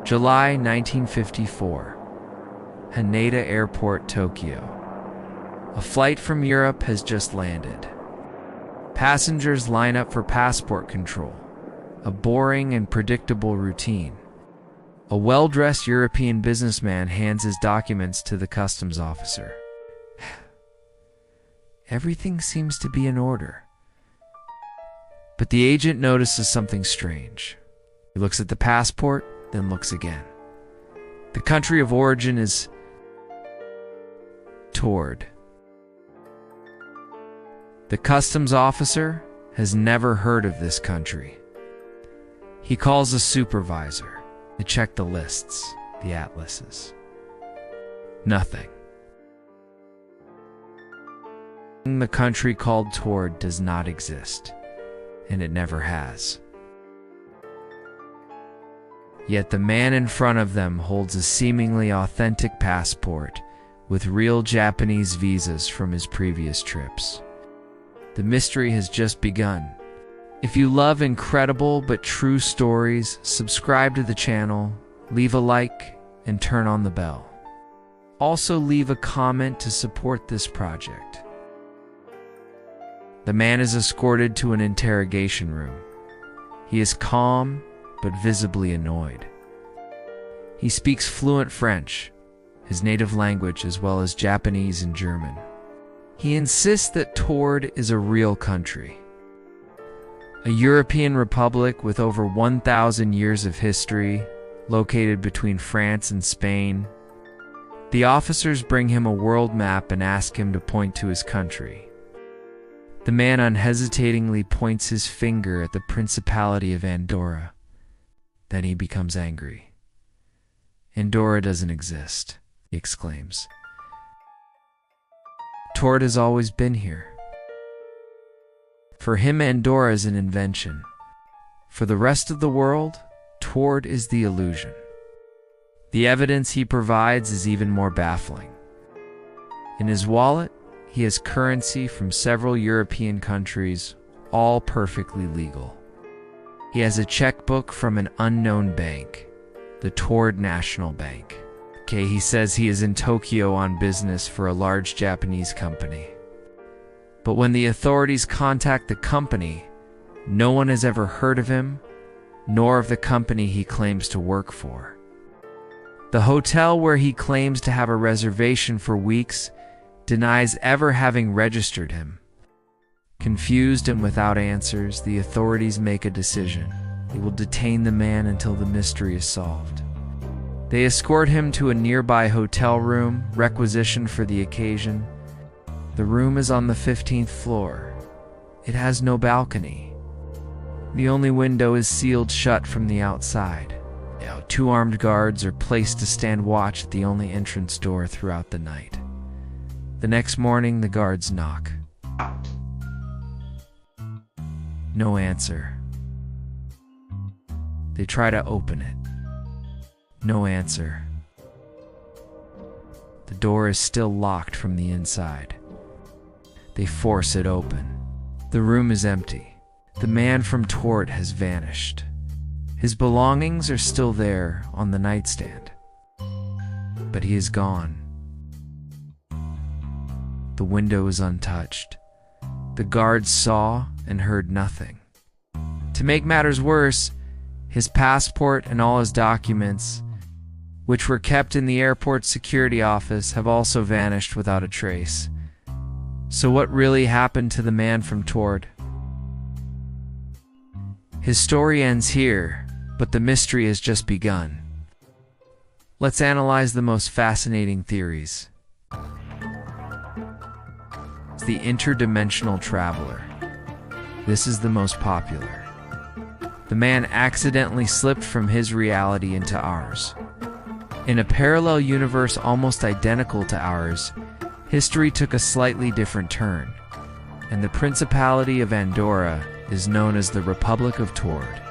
July 1954. Haneda Airport, Tokyo. A flight from Europe has just landed. Passengers line up for passport control, a boring and predictable routine. A well-dressed European businessman hands his documents to the customs officer. Everything seems to be in order. But the agent notices something strange. He looks at the passport, then looks again. The country of origin is Taured. The customs officer has never heard of this country. He calls a supervisor to check the lists, the atlases. Nothing. The country called Taured does not exist, and it never has. Yet the man in front of them holds a seemingly authentic passport with real Japanese visas from his previous trips. The mystery has just begun. If you love incredible but true stories, subscribe to the channel, leave a like, and turn on the bell. Also leave a comment to support this project. The man is escorted to an interrogation room. He is calm, but visibly annoyed. He speaks fluent French, his native language, as well as Japanese and German. He insists that Taured is a real country, a European republic with over 1,000 years of history, located between France and Spain. The officers bring him a world map and ask him to point to his country. The man unhesitatingly points his finger at the Principality of Andorra. Then he becomes angry. "Andorra doesn't exist," he exclaims. "Taured has always been here." For him, Andorra is an invention. For the rest of the world, Taured is the illusion. The evidence he provides is even more baffling. In his wallet, he has currency from several European countries, all perfectly legal. He has a checkbook from an unknown bank, the Taured National Bank. He says he is in Tokyo on business for a large Japanese company. But when the authorities contact the company, no one has ever heard of him, nor of the company he claims to work for. The hotel where he claims to have a reservation for weeks denies ever having registered him. Confused and without answers, the authorities make a decision. They will detain the man until the mystery is solved. They escort him to a nearby hotel room, requisitioned for the occasion. The room is on the 15th floor. It has no balcony. The only window is sealed shut from the outside. Two armed guards are placed to stand watch at the only entrance door throughout the night. The next morning, the guards knock. No answer. They try to open it. No answer. The door is still locked from the inside. They force it open. The room is empty. The man from Taured has vanished. His belongings are still there on the nightstand, but he is gone. The window is untouched. The guards saw and heard nothing. To make matters worse, his passport and all his documents, which were kept in the airport security office, have also vanished without a trace. So what really happened to the man from Taured? His story ends here, but the mystery has just begun. Let's analyze the most fascinating theories. It's the interdimensional traveler. This is the most popular. The man accidentally slipped from his reality into ours. In a parallel universe almost identical to ours, history took a slightly different turn, and the Principality of Andorra is known as the Republic of Taured.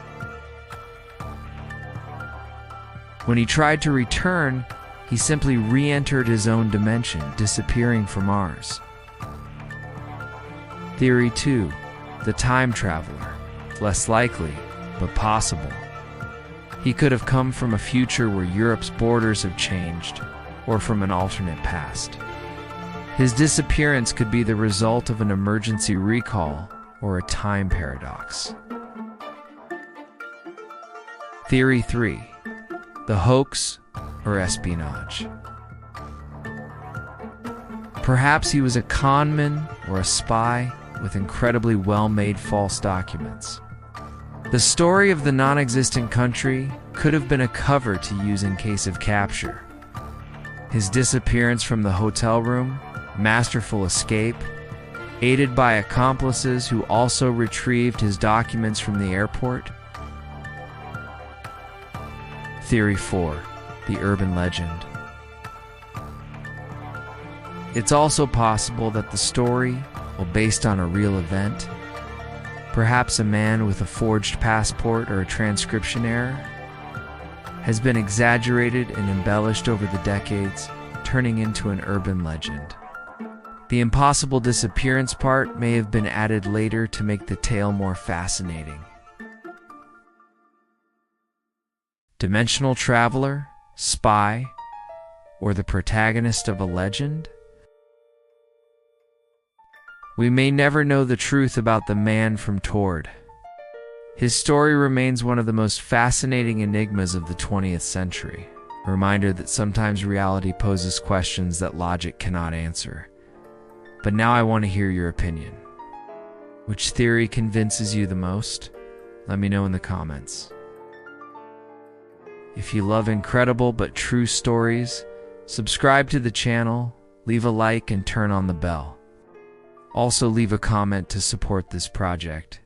When he tried to return, he simply re-entered his own dimension, disappearing from ours. Theory 2. The time traveler. Less likely, but possible. He could have come from a future where Europe's borders have changed, or from an alternate past. His disappearance could be the result of an emergency recall or a time paradox. Theory 3. The hoax or espionage. Perhaps he was a conman or a spy with incredibly well-made false documents. The story of the non-existent country could have been a cover to use in case of capture. His disappearance from the hotel room, masterful escape, aided by accomplices who also retrieved his documents from the airport. Theory 4. The urban legend. It's also possible that the story, while based on a real event, perhaps a man with a forged passport or a transcription error, has been exaggerated and embellished over the decades, turning into an urban legend. The impossible disappearance part may have been added later to make the tale more fascinating. Dimensional traveler, spy, or the protagonist of a legend? We may never know the truth about the man from Taured. His story remains one of the most fascinating enigmas of the 20th century, a reminder that sometimes reality poses questions that logic cannot answer. But now I want to hear your opinion. Which theory convinces you the most? Let me know in the comments. If you love incredible but true stories, subscribe to the channel, leave a like, and turn on the bell. Also leave a comment to support this project.